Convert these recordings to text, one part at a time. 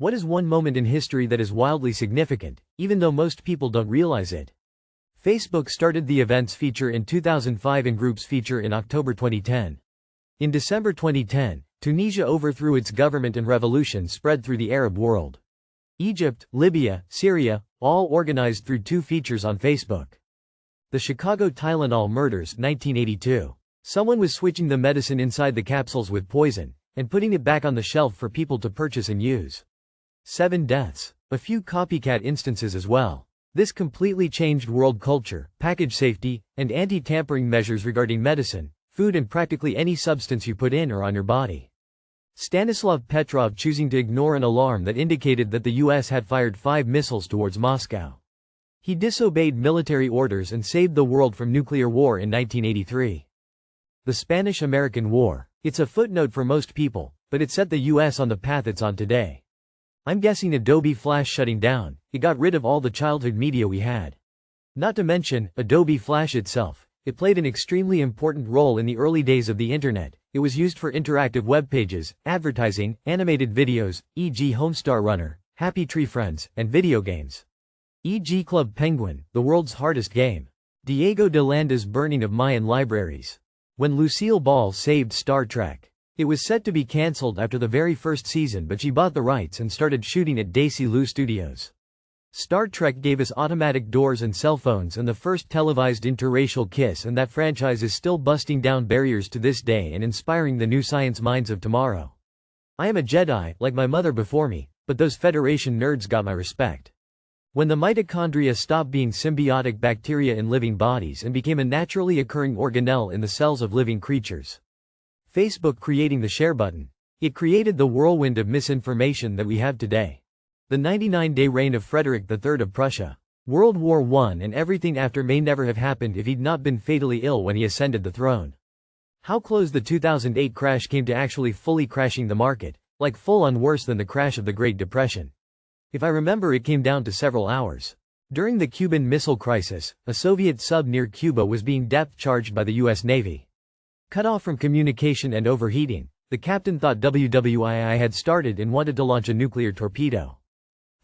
What is one moment in history that is wildly significant, even though most people don't realize it? Facebook started the Events feature in 2005 and Groups feature in October 2010. In December 2010, Tunisia overthrew its government and revolution spread through the Arab world. Egypt, Libya, Syria, all organized through two features on Facebook. The Chicago Tylenol murders, 1982. Someone was switching the medicine inside the capsules with poison, and putting it back on the shelf for people to purchase and use. 7 deaths. A few copycat instances as well. This completely changed world culture, package safety, and anti-tampering measures regarding medicine, food and practically any substance you put in or on your body. Stanislav Petrov choosing to ignore an alarm that indicated that the US had fired 5 missiles towards Moscow. He disobeyed military orders and saved the world from nuclear war in 1983. The Spanish-American War. It's a footnote for most people, but it set the US on the path it's on today. I'm guessing Adobe Flash shutting down, it got rid of all the childhood media we had. Not to mention, Adobe Flash itself, it played an extremely important role in the early days of the internet. It was used for interactive web pages, advertising, animated videos, e.g. Homestar Runner, Happy Tree Friends, and video games. E.g. Club Penguin, the world's hardest game. Diego de Landa's burning of Mayan libraries. When Lucille Ball saved Star Trek. It was set to be cancelled after the very first season, but she bought the rights and started shooting at Daisy Lou Studios. Star Trek gave us automatic doors and cell phones and the first televised interracial kiss, and that franchise is still busting down barriers to this day and inspiring the new science minds of tomorrow. I am a Jedi, like my mother before me, but those Federation nerds got my respect. When the mitochondria stopped being symbiotic bacteria in living bodies and became a naturally occurring organelle in the cells of living creatures. Facebook creating the share button. It created the whirlwind of misinformation that we have today. The 99-day reign of Frederick III of Prussia. World War I and everything after may never have happened if he'd not been fatally ill when he ascended the throne. How close the 2008 crash came to actually fully crashing the market, like full on worse than the crash of the Great Depression. If I remember, it came down to several hours. During the Cuban Missile Crisis, a Soviet sub near Cuba was being depth-charged by the US Navy. Cut off from communication and overheating, the captain thought WWII had started and wanted to launch a nuclear torpedo.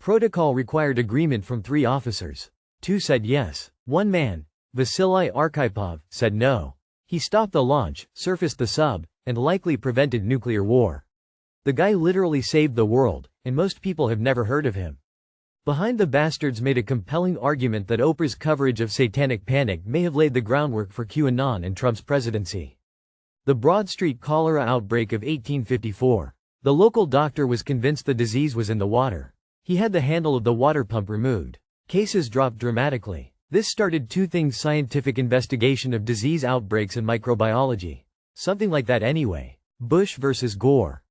Protocol required agreement from 3 officers. 2 said yes. 1 man, Vasily Arkhipov, said no. He stopped the launch, surfaced the sub, and likely prevented nuclear war. The guy literally saved the world, and most people have never heard of him. Behind the Bastards made a compelling argument that Oprah's coverage of Satanic Panic may have laid the groundwork for QAnon and Trump's presidency. The Broad Street cholera outbreak of 1854. The local doctor was convinced the disease was in the water. He had the handle of the water pump removed. Cases dropped dramatically. This started 2 things: scientific investigation of disease outbreaks and microbiology. Something like that anyway. Bush versus Gore.